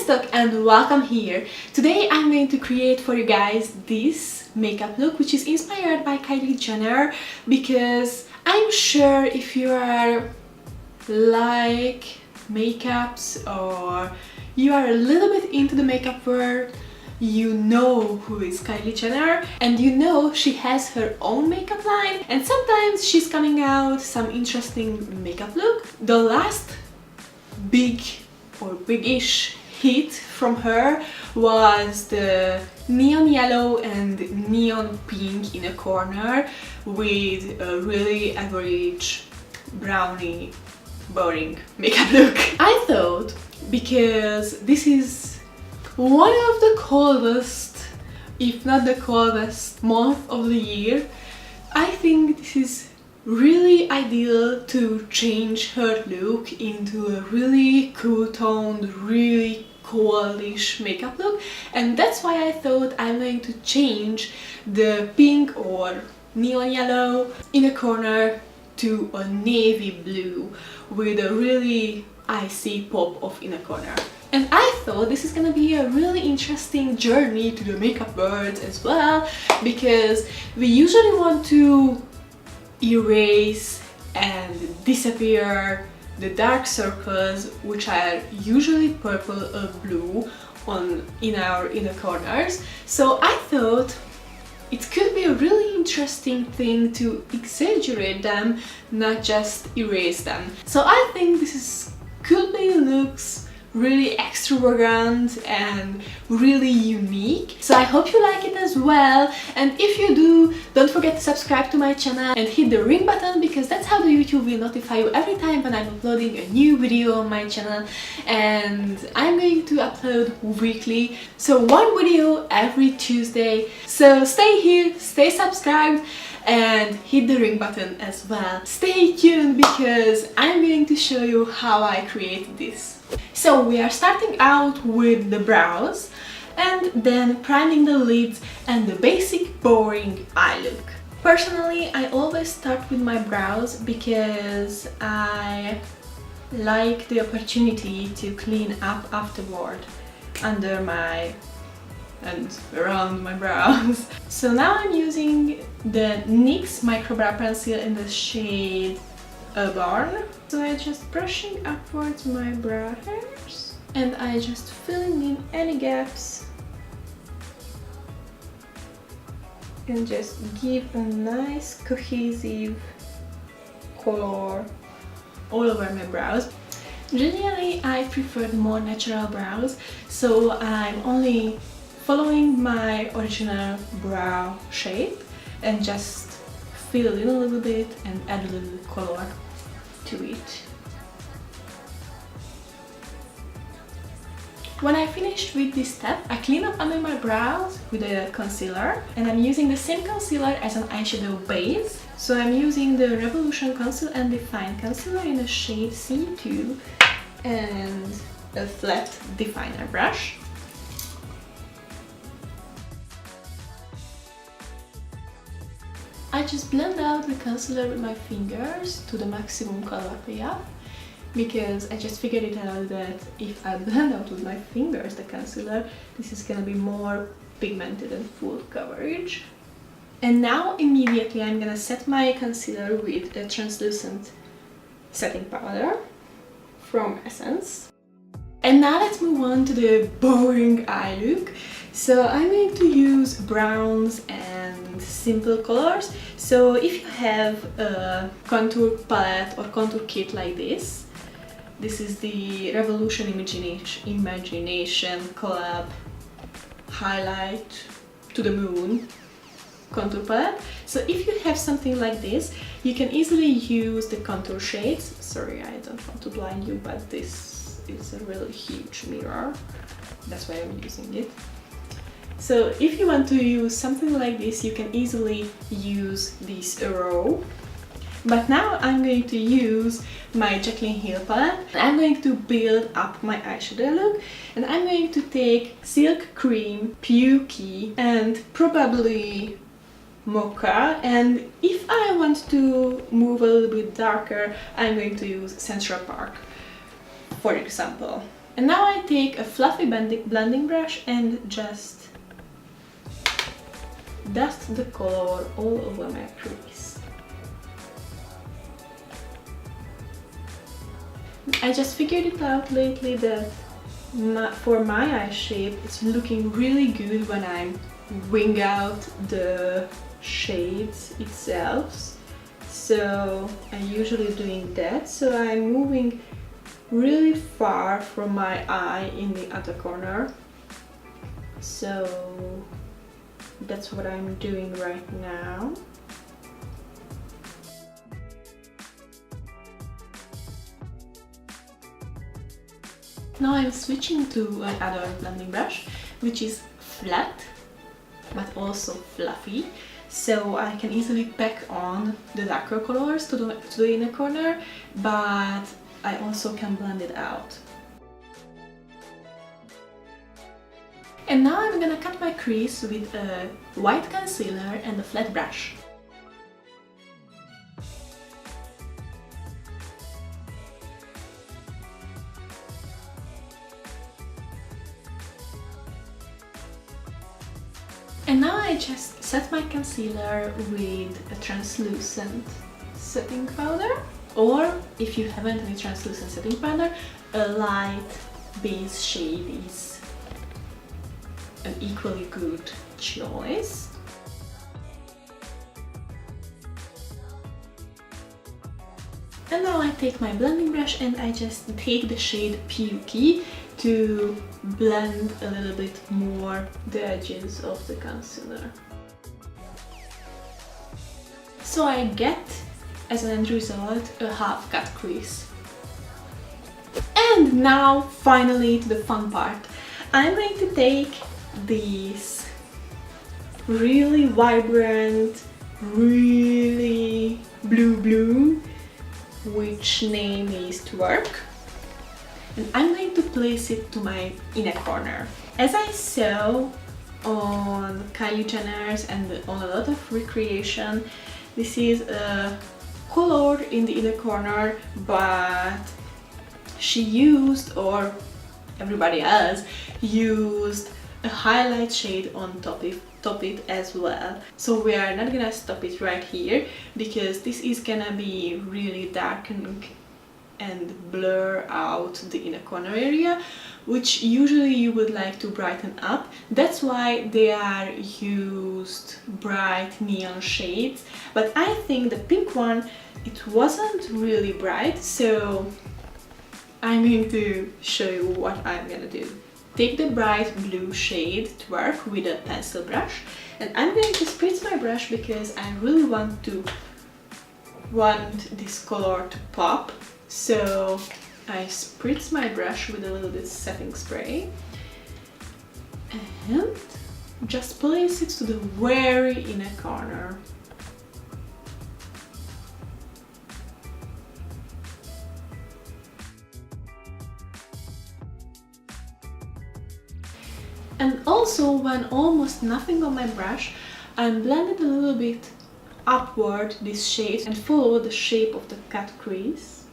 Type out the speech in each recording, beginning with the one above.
Sziasztok and welcome here! Today I'm going to create for you guys this makeup look which is inspired by Kylie Jenner, because I'm sure if you are like makeups or you are a little bit into the makeup world, you know who is Kylie Jenner and you know she has her own makeup line, and sometimes she's coming out some interesting makeup look. The last big or big-ish hit from her was the neon yellow and neon pink inner corner with a really average brownie boring makeup look. I thought, because this is one of the coldest, if not the coldest month of the year, I think this is really ideal to change her look into a really cool toned, really coldish makeup look, and that's why I thought I'm going to change the pink or neon yellow inner corner to a navy blue with a really icy pop of inner corner. And I thought this is gonna be a really interesting journey to the makeup world as well, because we usually want to erase and disappear the dark circles, which are usually purple or blue in our inner corners. So I thought it could be a really interesting thing to exaggerate them, not just erase them. So I think could be looks really extravagant and really unique. So I hope you like it as well, and if you do, don't forget to subscribe to my channel and hit the ring button, because that's how the YouTube will notify you every time when I'm uploading a new video on my channel. And I'm going to upload weekly, so one video every Tuesday. So stay here, stay subscribed, and hit the ring button as well. Stay tuned, because I'm going to show you how I create this. So we are starting out with the brows and then priming the lids and the basic boring eye look. Personally, I always start with my brows because I like the opportunity to clean up afterward under my and around my brows. So now I'm using the NYX Micro Brow Pencil in the shade Auburn. So I'm just brushing upwards my brow hairs and I just filling in any gaps and just give a nice cohesive color all over my brows. Generally I prefer more natural brows, so I'm only following my original brow shape and just fill it in a little bit and add a little color to it. When I finished with this step, I clean up under my brows with a concealer, and I'm using the same concealer as an eyeshadow base. So I'm using the Revolution Conceal and Define Concealer in the shade C2 and a flat definer brush. I just blend out the concealer with my fingers to the maximum color payoff, because I just figured it out that if I blend out with my fingers the concealer, this is gonna be more pigmented and full coverage. And now immediately I'm gonna set my concealer with a translucent setting powder from Essence. And now let's move on to the boring eye look. So I'm going to use browns and simple colors. So if you have a contour palette or contour kit like this is the Revolution Imagination Collab Highlight to the Moon contour palette. So if you have something like this, you can easily use the contour shades. Sorry, I don't want to blind you, but this is a really huge mirror. That's why I'm using it. So if you want to use something like this, you can easily use this row. But now I'm going to use my Jaclyn Hill palette. I'm going to build up my eyeshadow look, and I'm going to take Silk Cream, Pukey, and probably Mocha, and if I want to move a little bit darker, I'm going to use Central Park, for example. And now I take a fluffy blending brush and just dust the color all over my crease. I just figured it out lately that for my eye shape it's looking really good when I'm wing out the shades itself. So I'm usually doing that, so I'm moving really far from my eye in the other corner. So that's what I'm doing right now. Now I'm switching to another blending brush, which is flat but also fluffy, so I can easily pack on the darker colors to the inner corner, but I also can blend it out. And now I'm gonna cut my crease with a white concealer and a flat brush. And now I just set my concealer with a translucent setting powder, or if you haven't any translucent setting powder, a light base shade is an equally good choice. And now I take my blending brush and I just take the shade Pukey to blend a little bit more the edges of the concealer. So I get, as an end result, a half cut crease. And now finally to the fun part. I'm going to take these really vibrant, really blue, which name is Twerk, and I'm going to place it to my inner corner. As I saw on Kylie Jenner's and on a lot of recreation, this is a color in the inner corner, but she used, or everybody else used, a highlight shade on top it as well. So we are not gonna stop it right here, because this is gonna be really darkening and blur out the inner corner area, which usually you would like to brighten up. That's why they are used bright neon shades, but I think the pink one, it wasn't really bright, so I'm going to show you what I'm gonna do. Take the bright blue shade Twerk with a pencil brush, and I'm going to spritz my brush because I really want this color to pop. So I spritz my brush with a little bit setting spray and just place it to the very inner corner. And also, when almost nothing on my brush, I'm blending a little bit upward this shade and follow the shape of the cut crease.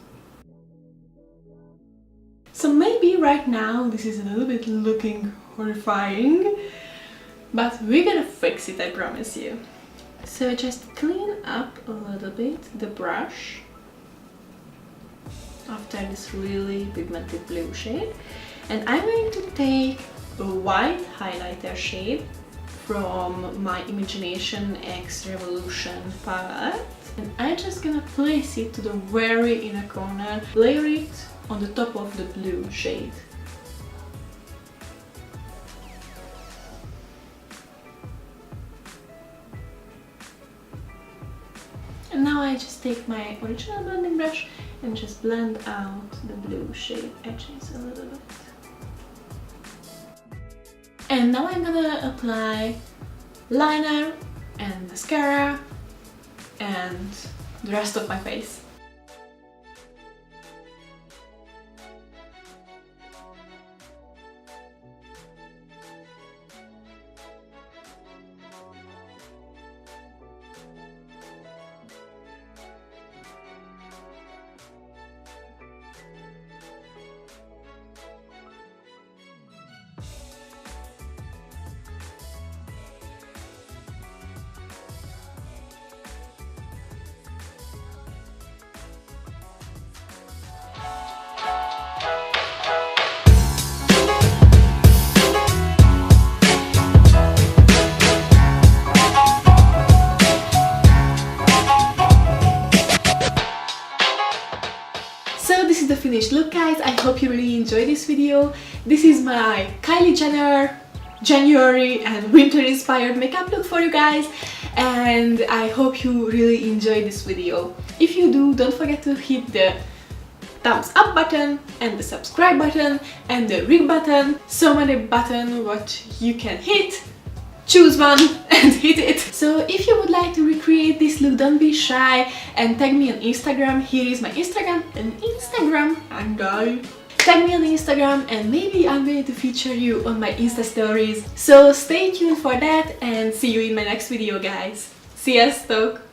So maybe right now this is a little bit looking horrifying, but we're gonna fix it, I promise you. So just clean up a little bit the brush after this really pigmented blue shade, and I'm going to take a white highlighter shade from my Imagination X Revolution palette, and I'm just gonna place it to the very inner corner, layer it on the top of the blue shade. And now I just take my original blending brush and just blend out the blue shade edges a little bit. And now I'm gonna apply liner and mascara and the rest of my face. look, guys. I hope you really enjoyed this video. This is my Kylie Jenner January and winter inspired makeup look for you guys, and I hope you really enjoyed this video. If you do, don't forget to hit the thumbs up button and the subscribe button and the ring button. So many buttons what you can hit. Choose one and hit it. So if you would like to recreate this look, don't be shy and tag me on Instagram. Here is my Instagram handle. Tag me on Instagram and maybe I'm going to feature you on my Insta stories. So stay tuned for that and see you in my next video, guys. Sziasztok!